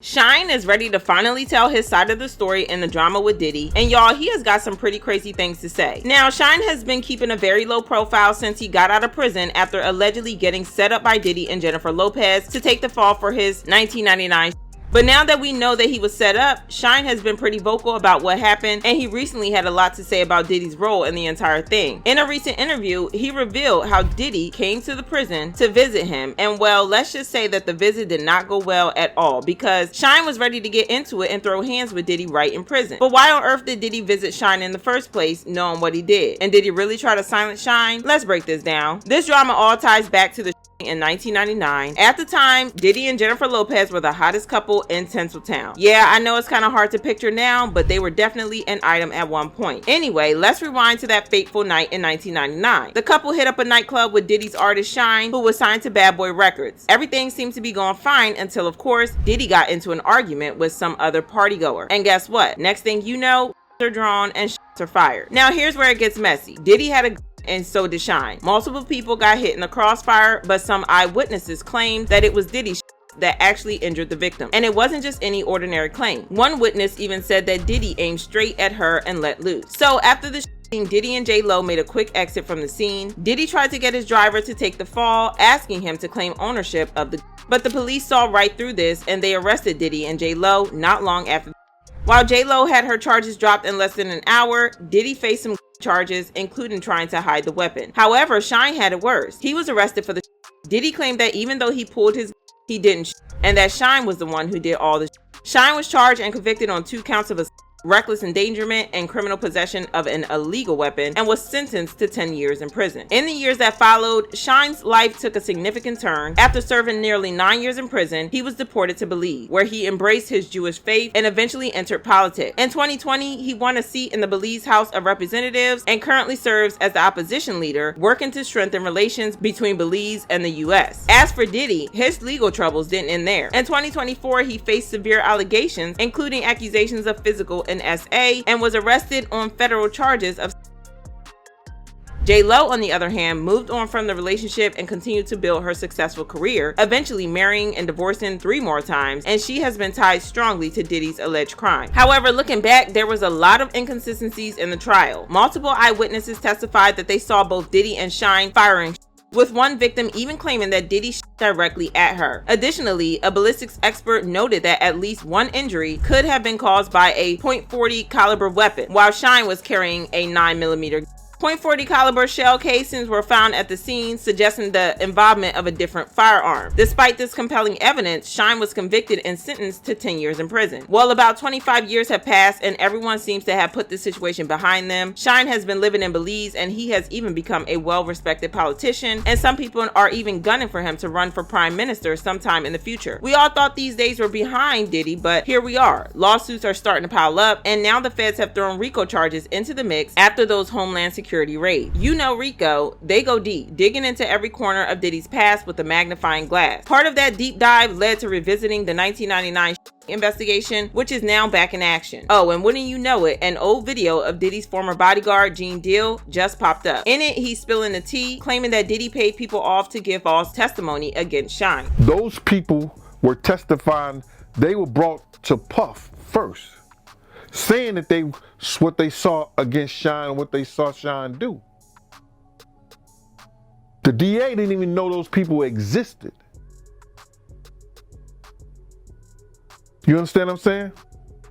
Shyne is ready to finally tell his side of the story in the drama with Diddy, and y'all, he has got some pretty crazy things to say. Now, Shyne has been keeping a very low profile since he got out of prison after allegedly getting set up by Diddy and Jennifer Lopez to take the fall for his 1999. But now that we know that he was set up, Shyne has been pretty vocal about what happened, and he recently had a lot to say about Diddy's role in the entire thing. In a recent interview, he revealed how Diddy came to the prison to visit him, and well, let's just say that the visit did not go well at all, because Shyne was ready to get into it and throw hands with Diddy right in prison. But why on earth did Diddy visit Shyne in the first place, knowing what he did? And did he really try to silence Shyne? Let's break this down. This drama all ties back to the in 1999. At the time, Diddy and Jennifer Lopez were the hottest couple in Tinseltown. Yeah, I know it's kind of hard to picture now, but they were definitely an item at one point. Anyway, let's rewind to that fateful night in 1999. The couple hit up a nightclub with Diddy's artist Shyne, who was signed to Bad Boy Records. Everything seemed to be going fine until, of course, Diddy got into an argument with some other partygoer. And guess what? Next thing you know, are drawn and are fired. Now here's where it gets messy. Diddy had a and so did Shyne. Multiple people got hit in the crossfire, but some eyewitnesses claimed that it was Diddy that actually injured the victim. And it wasn't just any ordinary claim. One witness even said that Diddy aimed straight at her and let loose. So after the Diddy and J-Lo made a quick exit from the scene. Diddy tried to get his driver to take the fall, asking him to claim ownership of the but the police saw right through this and they arrested Diddy and J-Lo not long after. While J-Lo had her charges dropped in less than an hour, Diddy faced some charges, including trying to hide the weapon. However, Shyne had it worse. He was arrested for the Diddy claimed that even though he pulled his he didn't and that Shyne was the one who did all the Shyne was charged and convicted on 2 counts of reckless endangerment and criminal possession of an illegal weapon and was sentenced to 10 years in prison. In the years that followed, Shyne's life took a significant turn. After serving nearly 9 years in prison, he was deported to Belize, where he embraced his Jewish faith and eventually entered politics. In 2020, he won a seat in the Belize House of Representatives and currently serves as the opposition leader, working to strengthen relations between Belize and the US. As for Diddy, his legal troubles didn't end there. In 2024, he faced severe allegations, including accusations of physical and SA, and was arrested on federal charges of. J-Lo, on the other hand, moved on from the relationship and continued to build her successful career, eventually marrying and divorcing 3 more times, and she has been tied strongly to Diddy's alleged crime. However, looking back, there was a lot of inconsistencies in the trial. Multiple eyewitnesses testified that they saw both Diddy and Shyne firing, with one victim even claiming that Diddy shot directly at her. Additionally, a ballistics expert noted that at least one injury could have been caused by a .40 caliber weapon, while Shyne was carrying a 9mm. .40 caliber shell casings were found at the scene, suggesting the involvement of a different firearm. Despite this compelling evidence, Shyne was convicted and sentenced to 10 years in prison. Well, about 25 years have passed and everyone seems to have put this situation behind them. Shyne has been living in Belize and he has even become a well-respected politician, and some people are even gunning for him to run for prime minister sometime in the future. We all thought these days were behind Diddy, but here we are. Lawsuits are starting to pile up, and now the feds have thrown RICO charges into the mix after those Homeland Security raid. You know RICO, they go deep, digging into every corner of Diddy's past with a magnifying glass. Part of that deep dive led to revisiting the 1999 investigation, which is now back in action. Oh, and wouldn't you know it, an old video of Diddy's former bodyguard, Gene Deal, just popped up. In it, he's spilling the tea, claiming that Diddy paid people off to give false testimony against Shyne. Those people were testifying, they were brought to Puff first, saying that what they saw against Shyne, what they saw Shyne do. The DA didn't even know those people existed. You understand what I'm saying?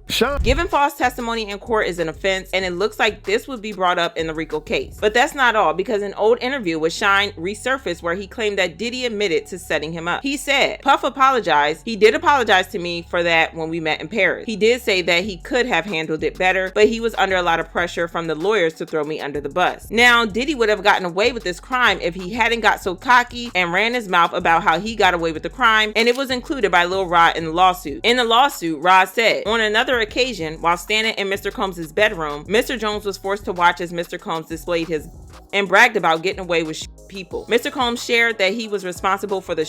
Shyne. Giving false testimony in court is an offense, and it looks like this would be brought up in the RICO case. But that's not all, because an old interview with Shyne resurfaced where he claimed that Diddy admitted to setting him up. He said, "Puff apologized. He did apologize to me for that when we met in Paris. He did say that he could have handled it better, but he was under a lot of pressure from the lawyers to throw me under the bus." Now, Diddy would have gotten away with this crime if he hadn't got so cocky and ran his mouth about how he got away with the crime, and it was included by Lil Rod in the lawsuit. In the lawsuit, Rod said, on another occasion, while standing in Mr. Combs' bedroom, Mr. Jones was forced to watch as Mr. Combs displayed his and bragged about getting away with people. Mr. Combs shared that he was responsible for the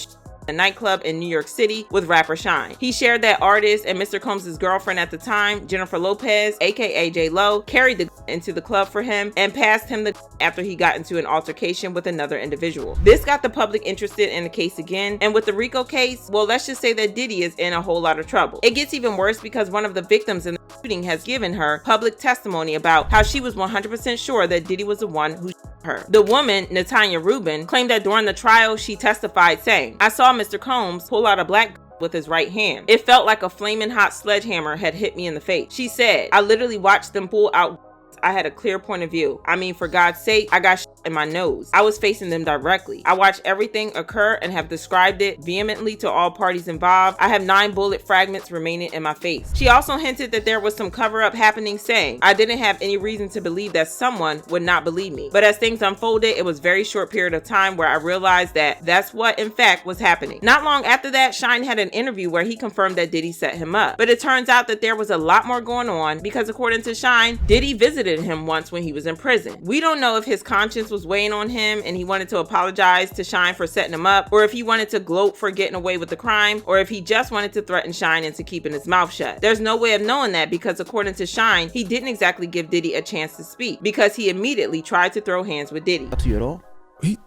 nightclub in New York City with rapper Shyne. He shared that artist and Mr. Combs' girlfriend at the time, Jennifer Lopez, aka J-Lo, carried the into the club for him and passed him the after he got into an altercation with another individual. This got the public interested in the case again, and with the Rico case, well, let's just say that Diddy is in a whole lot of trouble. It gets even worse because one of the victims in the shooting has given her public testimony about how she was 100% sure that Diddy was the one who her. The woman, Natanya Rubin, claimed that during the trial she testified saying, "I saw Mr. Combs pull out a black with his right hand. It felt like a flaming hot sledgehammer had hit me in the face." She said, "I literally watched them pull out. I had a clear point of view. I mean, for God's sake, I got in my nose. I was facing them directly. I watched everything occur and have described it vehemently to all parties involved. I have 9 bullet fragments remaining in my face." She also hinted that there was some cover-up happening, saying, "I didn't have any reason to believe that someone would not believe me. But as things unfolded, it was a very short period of time where I realized that that's what, in fact, was happening." Not long after that, Shyne had an interview where he confirmed that Diddy set him up. But it turns out that there was a lot more going on because, according to Shyne, Diddy visited him once when he was in prison. We don't know if his conscience was weighing on him and he wanted to apologize to Shyne for setting him up, or if he wanted to gloat for getting away with the crime, or if he just wanted to threaten Shyne into keeping his mouth shut. There's no way of knowing that because, according to Shyne, he didn't exactly give Diddy a chance to speak because he immediately tried to throw hands with Diddy. Up to you at all? He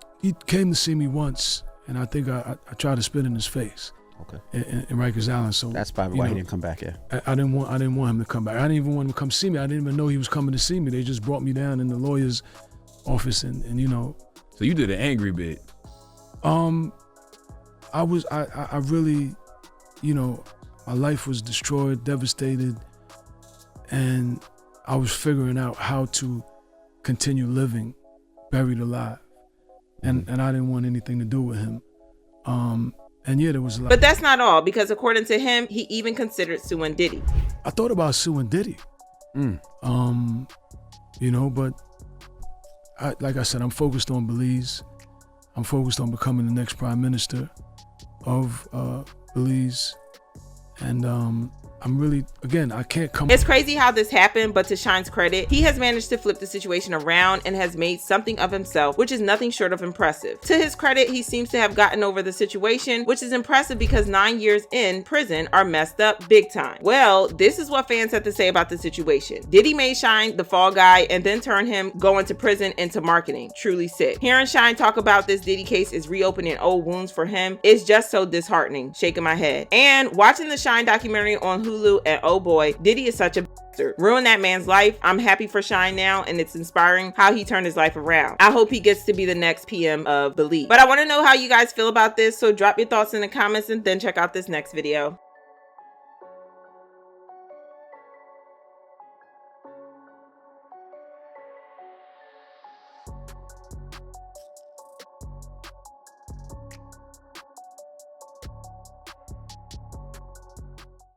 came to see me once, and I think I tried to spit in his face. Okay. In Rikers Island, so that's probably why he didn't come back. Yeah. I didn't want him to come back. I didn't even want him to come see me. I didn't even know he was coming to see me. They just brought me down in the lawyer's office, and you know. So you did an angry bit. I really, you know, my life was destroyed, devastated, and I was figuring out how to continue living, buried alive, and I didn't want anything to do with him. And yeah, there was a lot. But that's not all, because according to him, he even considered suing Diddy. I thought about suing Diddy. You know, but like I said, I'm focused on Belize. I'm focused on becoming the next prime minister of Belize. And I'm really, again, I can't come. It's crazy how this happened, but to Shyne's credit, he has managed to flip the situation around and has made something of himself, which is nothing short of impressive. To his credit, he seems to have gotten over the situation, which is impressive because 9 years in prison are messed up big time. Well, this is what fans have to say about the situation. Diddy made Shyne the fall guy and then turned him going to prison into marketing. Truly sick. Hearing Shyne talk about this Diddy case is reopening old wounds for him is just so disheartening, shaking my head. And watching the Shyne documentary on Hulu, and oh boy, Diddy is such a bastard. Ruined that man's life. I'm happy for Shyne now, and it's inspiring how he turned his life around. I hope he gets to be the next PM of Believe. But I want to know how you guys feel about this, so drop your thoughts in the comments and then check out this next video.